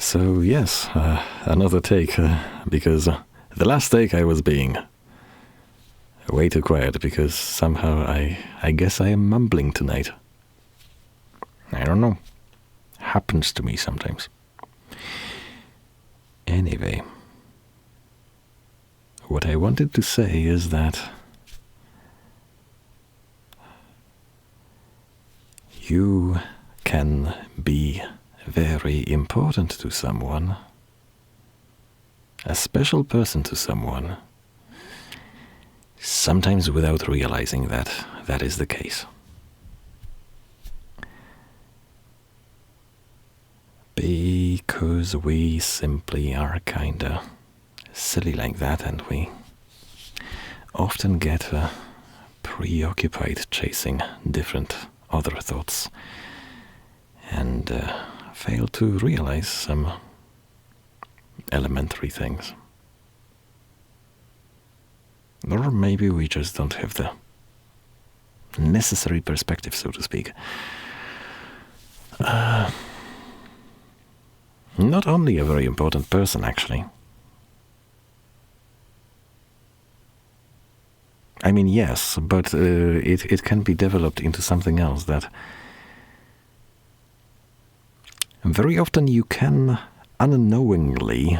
So yes, another take, because the last take I was being way too quiet, because somehow I guess I am mumbling tonight. I don't know. Happens to me sometimes. Anyway, what I wanted to say is that you can be very important to someone, a special person to someone, sometimes without realizing that that is the case. Because we simply are kinda silly like that, and we often get preoccupied chasing different other thoughts and fail to realize some elementary things. Or maybe we just don't have the necessary perspective, so to speak. Not only a very important person, actually. I mean, yes, but it can be developed into something else that very often you can unknowingly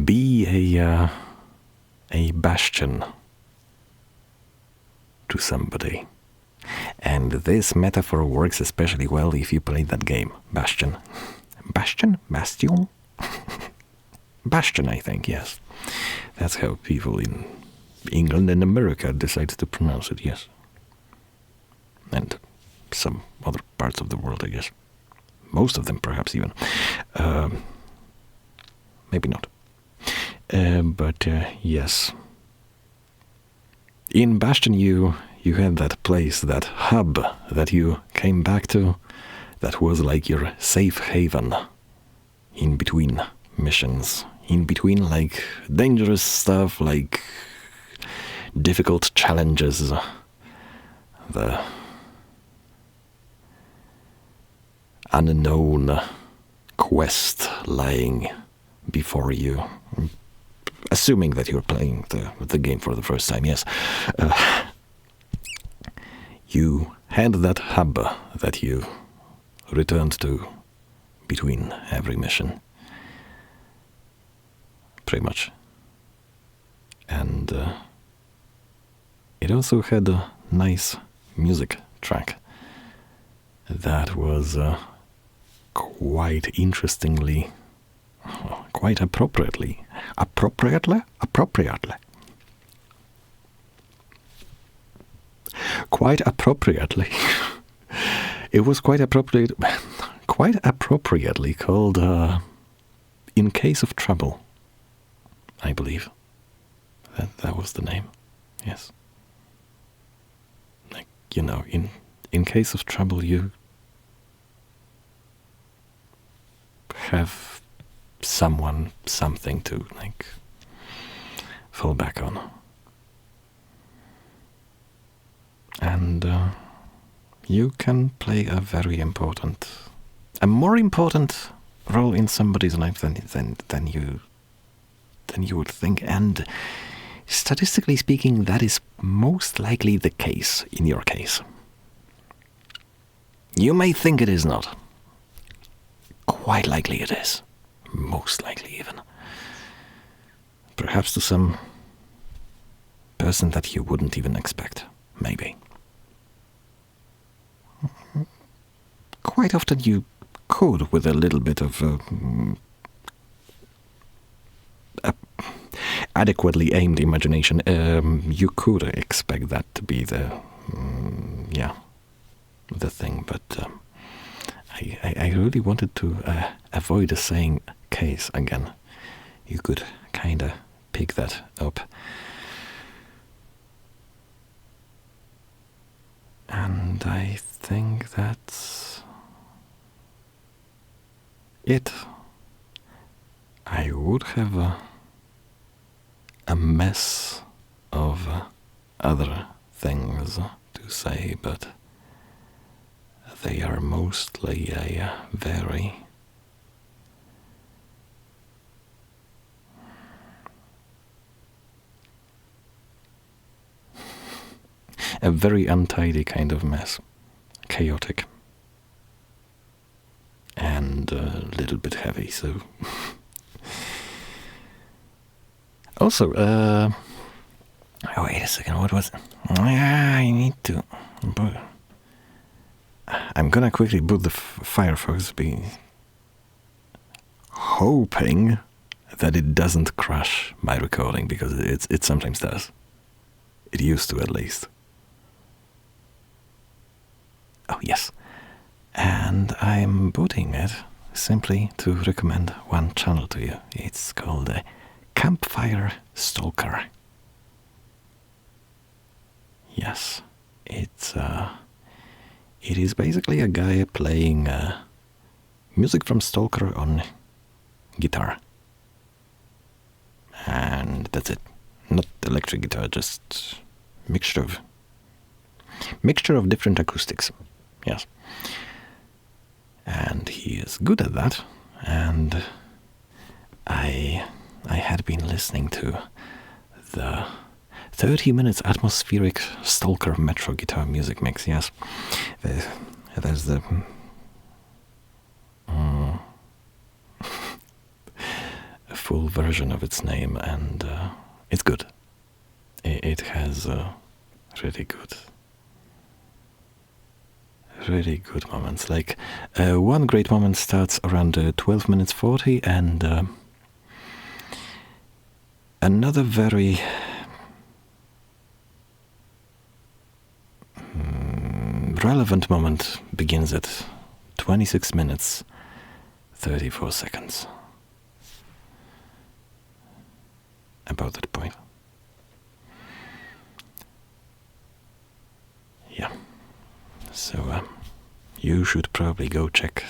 be a bastion to somebody. And this metaphor works especially well if you play that game, Bastion. Bastion? Bastion? Bastion, I think, yes. That's how people in England and America decide to pronounce it, yes. And some other parts of the world, I guess. Most of them, perhaps, even. Maybe not. But yes. In Bastion, you had that place, that hub that you came back to, that was like your safe haven in between missions, in between like dangerous stuff, like difficult challenges, the unknown quest lying before you. Assuming that you're playing the game for the first time, yes. You had that hub that you returned to between every mission. Pretty much. And it also had a nice music track that was quite interestingly, quite appropriately, quite appropriately, it was quite appropriately called In Case of Trouble, I believe. That was the name, yes. Like, you know, in case of trouble, you have someone, something to, like, fall back on. And you can play a more important role in somebody's life than you would think. And statistically speaking, that is most likely the case in your case. You may think it is not. Quite likely it is. Most likely even. Perhaps to some person that you wouldn't even expect. Maybe. Quite often you could, with a little bit of adequately aimed imagination, you could expect that to be the thing. But I really wanted to avoid saying case again. You could kind of pick that up. And I think that's it. I would have a mess of other things to say, but they are mostly a very untidy kind of mess. Chaotic. And a little bit heavy, so... Also, oh, wait a second, what was... I need to... I'm gonna quickly boot the Firefox, hoping that it doesn't crash my recording, because it sometimes does. It used to, at least. Oh, yes. And I'm booting it simply to recommend one channel to you. It's called Campfire Stalker. Yes, it is basically a guy playing music from Stalker on guitar. And that's it. Not electric guitar, just mixture of different acoustics. Yes. And he is good at that. And I had been listening to the 30 minutes atmospheric Stalker Metro guitar music mix, yes. There's the... a full version of its name, and it's good. It has really good moments. Like, one great moment starts around 12 minutes 40, and another very relevant moment begins at 26 minutes 34 seconds. About that point. Yeah. So you should probably go check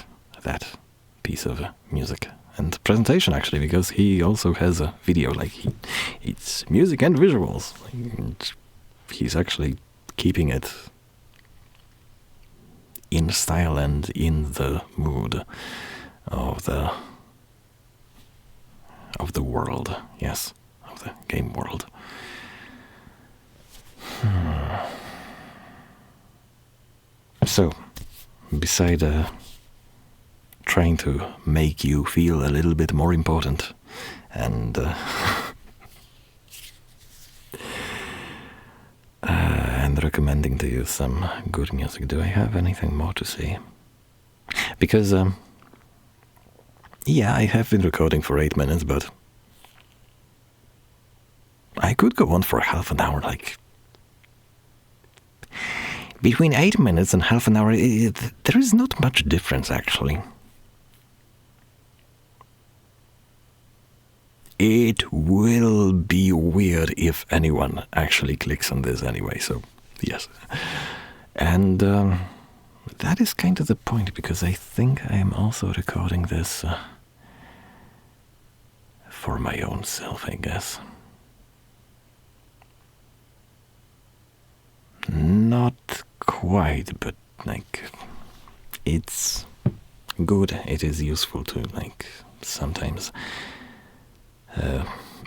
that piece of music and presentation, actually, because he also has a video. Like, it's music and visuals. And he's actually keeping it in style and in the mood of the world. Yes, of the game world. So, beside trying to make you feel a little bit more important and recommending to you some good music, do I have anything more to say? Because, yeah, I have been recording for 8 minutes, but I could go on for half an hour, like... Between 8 minutes and half an hour, there is not much difference, actually. It will be weird if anyone actually clicks on this anyway, so yes. And that is kind of the point, because I think I am also recording this for my own self, I guess. Not quite, but like, it's good. It is useful to, like, sometimes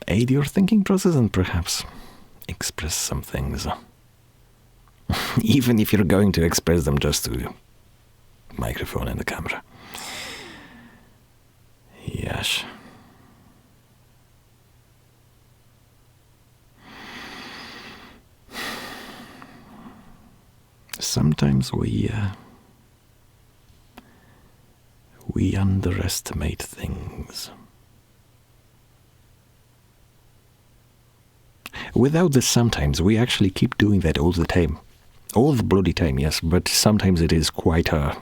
aid your thinking process and perhaps express some things. Even if you're going to express them just to the microphone and the camera. Yes. Sometimes we underestimate things. Without the sometimes, we actually keep doing that all the time. All the bloody time, yes, but sometimes it is quite a...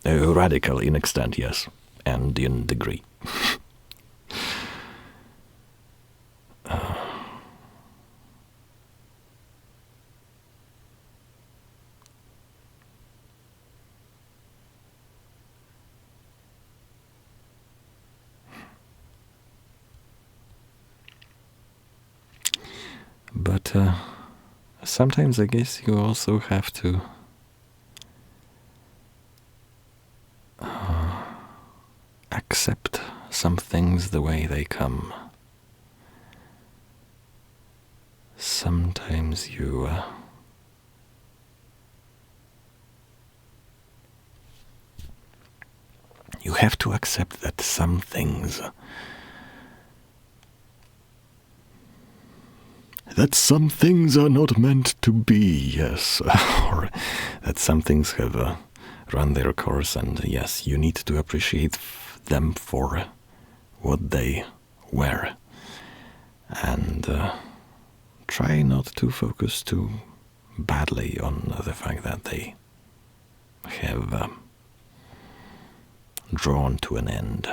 radical in extent, yes, and in degree. But sometimes I guess you also have to accept some things the way they come. Sometimes you have to accept that some things are not meant to be, yes, or that some things have run their course, and yes, you need to appreciate them for what they were, and try not to focus too badly on the fact that they have drawn to an end.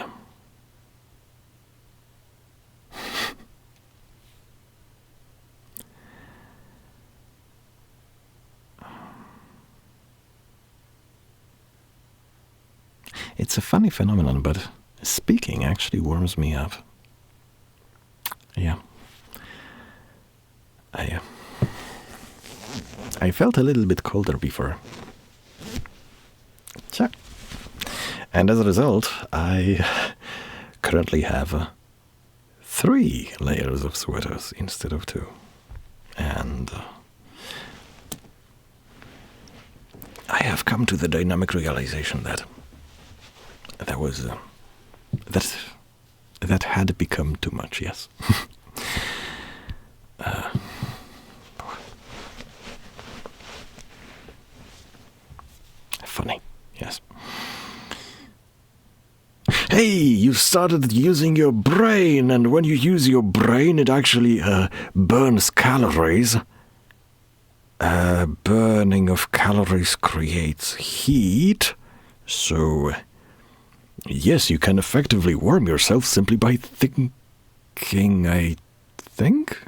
It's a funny phenomenon, but speaking actually warms me up. Yeah. I felt a little bit colder before. Tja. And as a result, I currently have 3 layers of sweaters instead of 2. And I have come to the dynamic realization that that was that had become too much, yes. Funny, yes. Hey, you started using your brain, and when you use your brain, it actually burns calories. Burning of calories creates heat, so yes, you can effectively warm yourself simply by thinking, I think?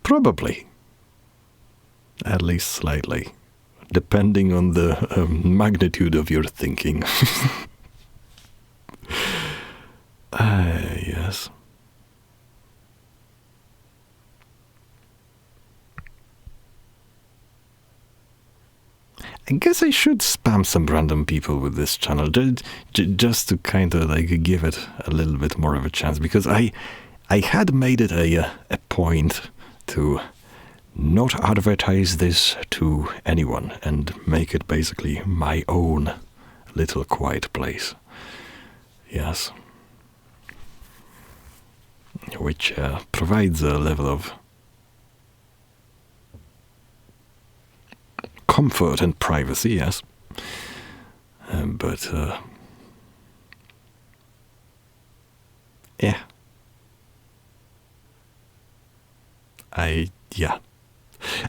Probably. At least slightly. Depending on the magnitude of your thinking. Yes. I guess I should spam some random people with this channel, just to kind of like give it a little bit more of a chance, because I had made it a point to not advertise this to anyone and make it basically my own little quiet place. Yes. Which provides a level of comfort and privacy, yes. But, yeah.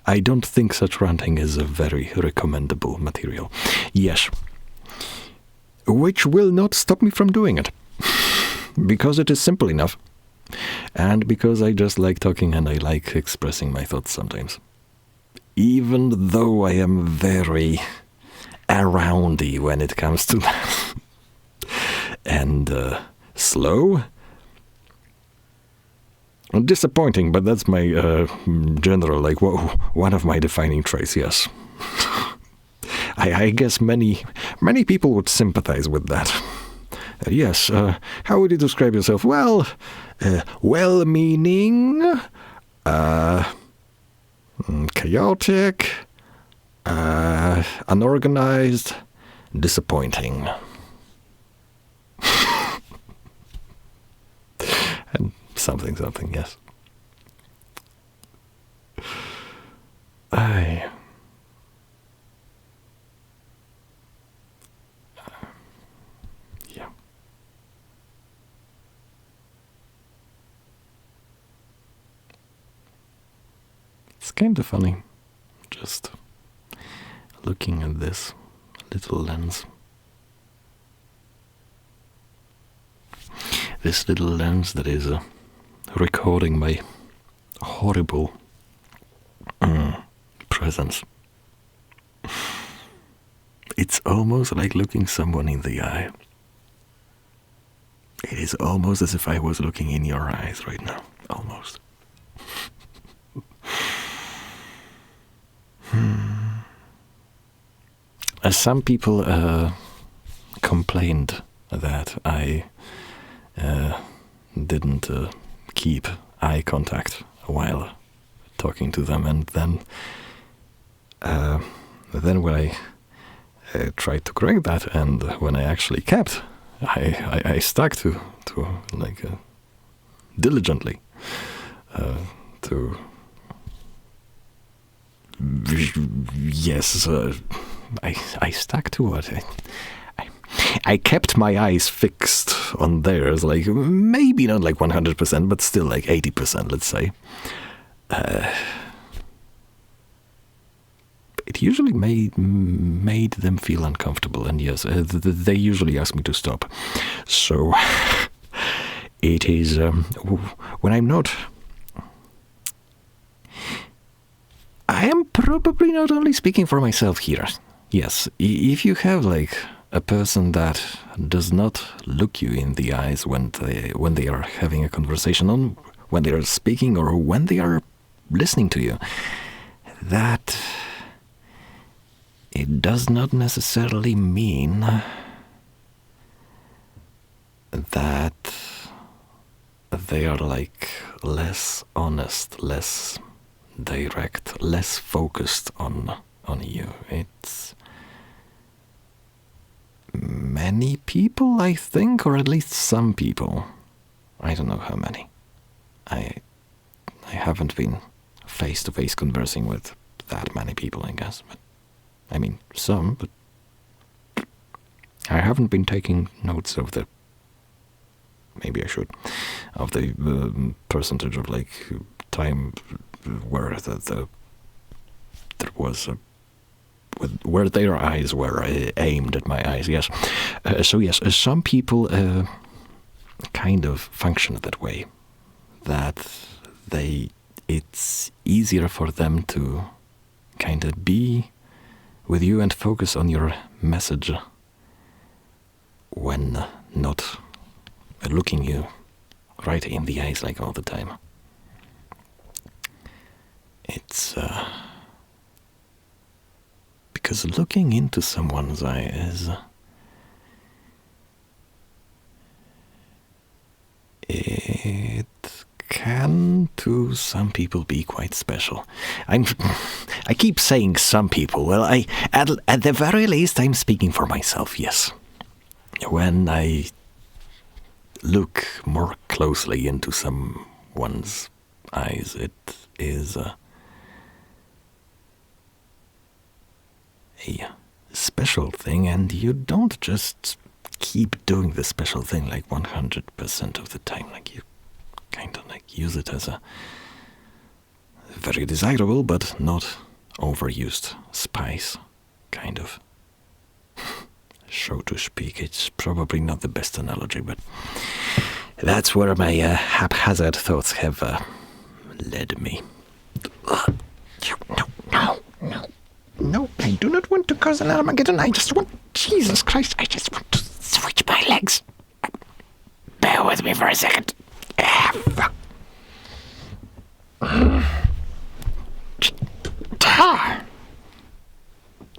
I don't think such ranting is a very recommendable material. Yes. Which will not stop me from doing it. Because it is simple enough. And because I just like talking and I like expressing my thoughts sometimes. Even though I am very aroundy when it comes to that. And slow. Disappointing, but that's my general, like, one of my defining traits, yes. I guess many people would sympathize with that. Yes, how would you describe yourself? Well, well-meaning, chaotic, unorganized, disappointing. And something, yes. Yeah. It's kind of funny, just looking at this little lens. This little lens that is recording my horrible presence. It's almost like looking someone in the eye. It is almost as if I was looking in your eyes right now. Almost. Some people complained that I didn't keep eye contact while talking to them, and then when I tried to correct that, and when I actually kept, I stuck to like diligently to yes. I stuck to what I kept my eyes fixed on theirs, like maybe not like 100%, but still like 80%, let's say. It usually made them feel uncomfortable, and yes, they usually ask me to stop. So it is when I'm not. I am probably not only speaking for myself here. Yes, if you have like a person that does not look you in the eyes when they are having a conversation, when they are speaking, or when they are listening to you, that it does not necessarily mean that they are like less honest, less direct, less focused on you. It's many people, I think, or at least some people. I don't know how many. I haven't been face-to-face conversing with that many people, I guess. But I mean, some, but I haven't been taking notes of the, maybe I should, of the percentage of like time where there was where their eyes were aimed at my eyes. Yes. So yes, some people kind of function that way. That it's easier for them to kind of be with you and focus on your message when not looking you right in the eyes like all the time. It's because looking into someone's eyes, it can to some people be quite special. I keep saying some people. Well, at the very least I'm speaking for myself. Yes, when I look more closely into someone's eyes, it is a special thing, and you don't just keep doing the special thing like 100% of the time. Like you kind of like use it as a very desirable but not overused spice, kind of, so to speak. It's probably not the best analogy, but that's where my haphazard thoughts have led me. No, I do not want to cause an Armageddon. I just want, Jesus Christ, I just want to switch my legs. Bear with me for a second. Fuck.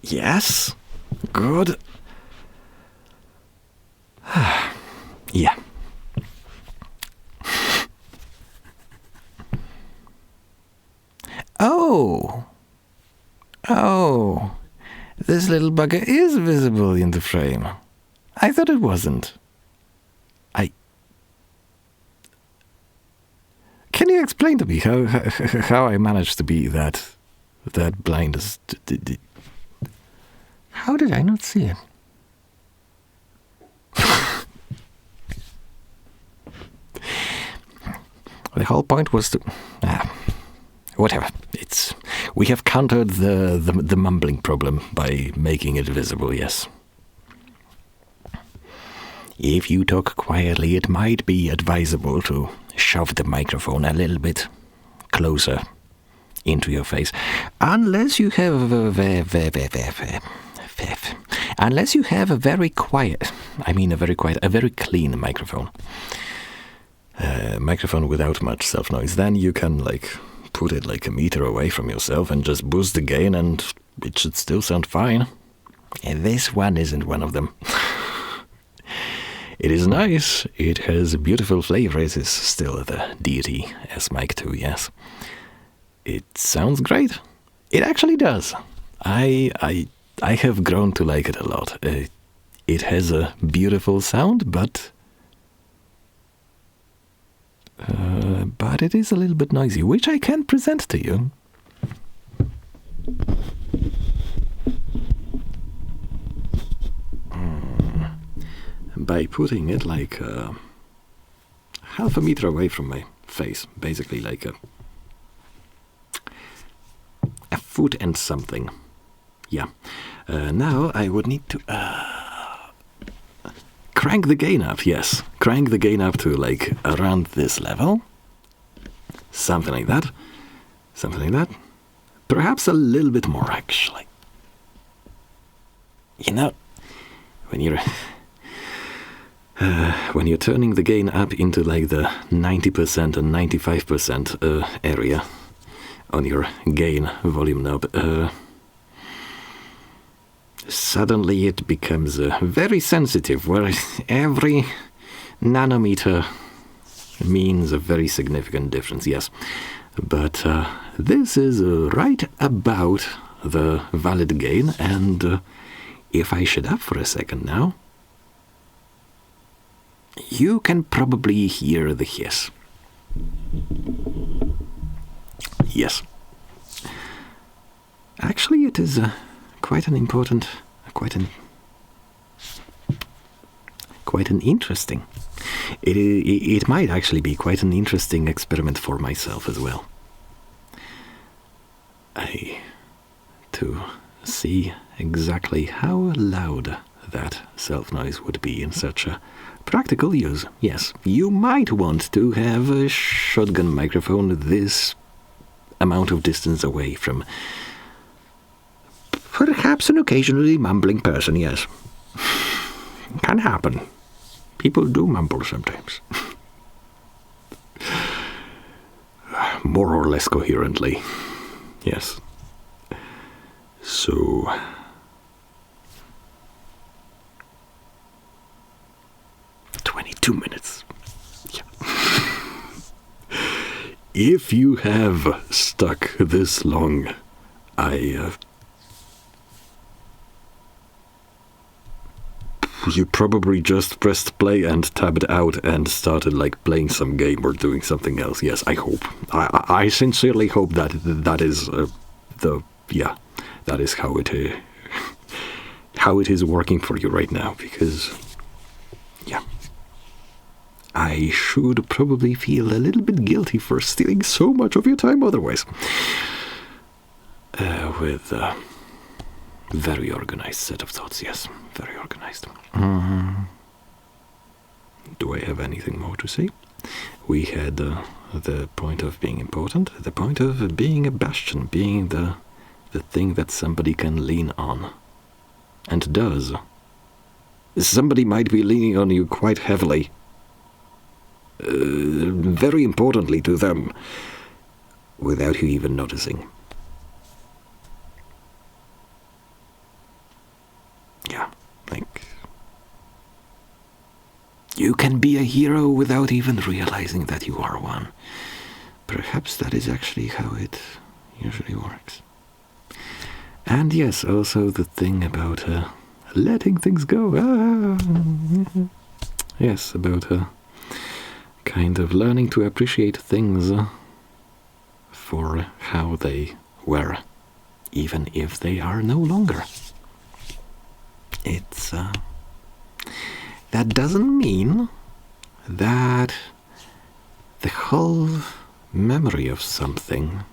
Yes, good. Yeah. Oh, this little bugger is visible in the frame. I thought it wasn't. Can you explain to me how I managed to be that blind as... How did I not see it? The whole point was to... whatever. We have countered the mumbling problem by making it visible, yes. If you talk quietly, it might be advisable to shove the microphone a little bit closer into your face. Unless you have Unless you have a very clean microphone. Microphone without much self-noise. Then you can put it a meter away from yourself and just boost the gain and it should still sound fine. And this one isn't one of them. It is nice. It has a beautiful flavor. It is still the deity S mic 2, yes. It sounds great. It actually does. I have grown to like it a lot. It has a beautiful sound, but it is a little bit noisy, which I can present to you. By putting it half a meter away from my face, basically a foot and something. Yeah. Now I would need to crank the gain up, yes. Crank the gain up to around this level. Something like that. Something like that. Perhaps a little bit more, actually. You know, when you're turning the gain up into the 90% and 95% area on your gain volume knob, suddenly it becomes very sensitive, where every nanometer means a very significant difference, yes. But this is right about the valid gain, and if I shut up for a second now, you can probably hear the hiss. Yes. Actually, it is quite an interesting. It might actually be quite an interesting experiment for myself as well. To see exactly how loud that self-noise would be in such a practical use. Yes, you might want to have a shotgun microphone this amount of distance away from perhaps an occasionally mumbling person, yes. Can happen. People do mumble sometimes. More or less coherently. Yes. So 22 minutes. Yeah. If you have stuck this long, you probably just pressed play and tabbed out and started playing some game or doing something else. Yes, I hope. I sincerely hope that is that is how it is working for you right now, because yeah, I should probably feel a little bit guilty for stealing so much of your time otherwise. With a very organized set of thoughts, yes, very organized. Do I have anything more to say? We had the point of being important, the point of being a bastion, being the thing that somebody can lean on, and does. Somebody might be leaning on you quite heavily, very importantly to them, without you even noticing. Yeah, you can be a hero without even realizing that you are one. Perhaps that is actually how it usually works. And yes, also the thing about letting things go. Yes, about kind of learning to appreciate things for how they were, even if they are no longer. It's that doesn't mean that the whole memory of something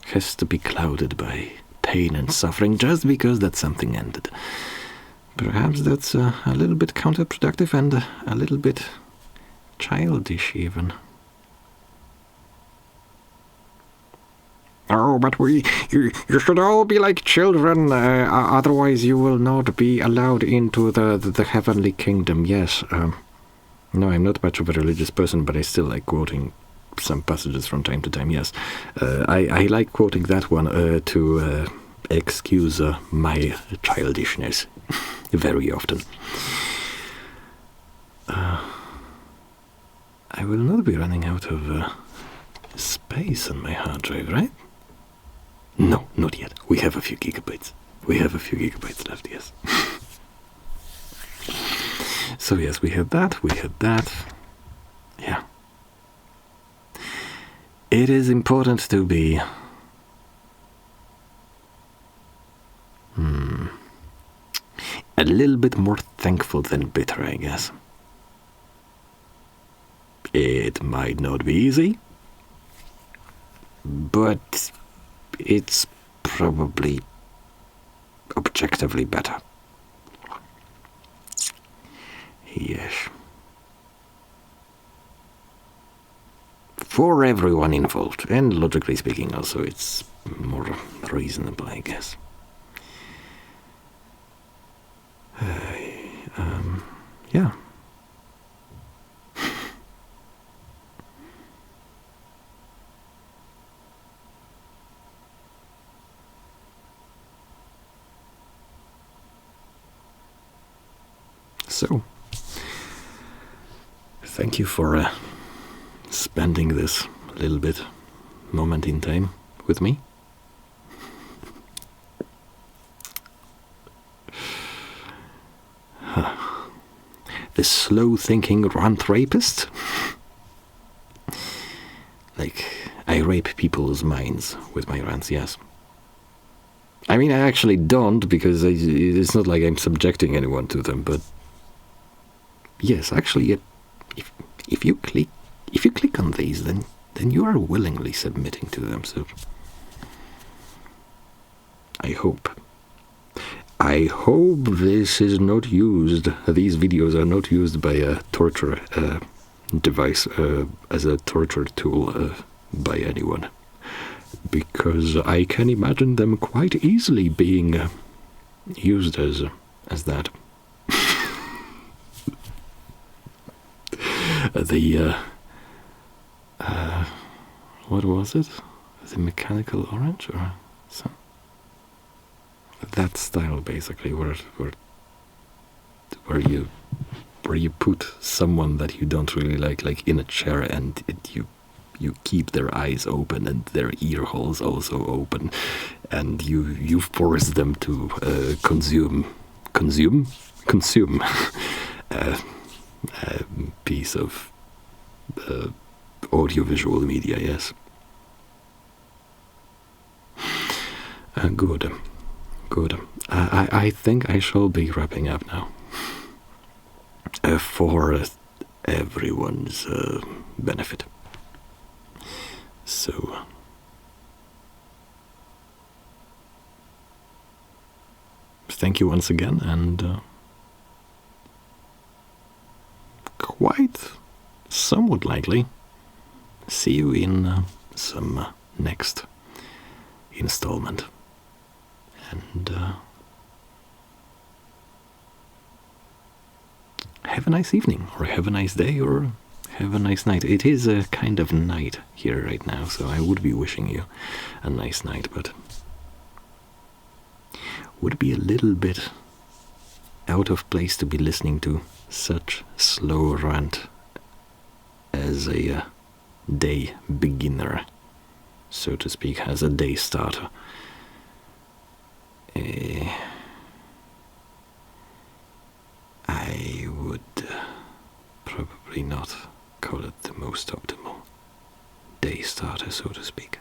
has to be clouded by pain and suffering just because that something ended. Perhaps that's a little bit counterproductive and a little bit childish even. Oh, no, but you should all be like children, otherwise you will not be allowed into the heavenly kingdom. Yes, no, I'm not much of a religious person, but I still like quoting some passages from time to time, yes. I like quoting that one to excuse my childishness very often. I will not be running out of space on my hard drive, right? No, not yet. We have a few gigabytes. We have a few gigabytes left, yes. So yes, we had that. Yeah. It is important to be a little bit more thankful than bitter, I guess. It might not be easy, but it's probably objectively better. Yes. For everyone involved, and logically speaking also, it's more reasonable, I guess. Yeah. So, thank you for spending this little bit moment in time with me. The slow-thinking rant rapist? Like, I rape people's minds with my rants, yes. I mean, I actually don't, because it's not like I'm subjecting anyone to them, but yes, actually, if you click on these, then you are willingly submitting to them. So I hope this is not used. These videos are not used by a torture device as a torture tool by anyone, because I can imagine them quite easily being used as that. What was it? The mechanical orange or some? That style, basically, where you put someone that you don't really like in a chair, and you keep their eyes open and their ear holes also open, and you force them to consume a piece of audiovisual media, yes. Good. I think I shall be wrapping up now. For everyone's benefit. So, thank you once again, and quite somewhat likely see you in some next installment. And have a nice evening, or have a nice day, or have a nice night. It is a kind of night here right now, so I would be wishing you a nice night, but would be a little bit out of place to be listening to such slow rant as a day beginner, so to speak, as a day starter. I would probably not call it the most optimal day starter, so to speak.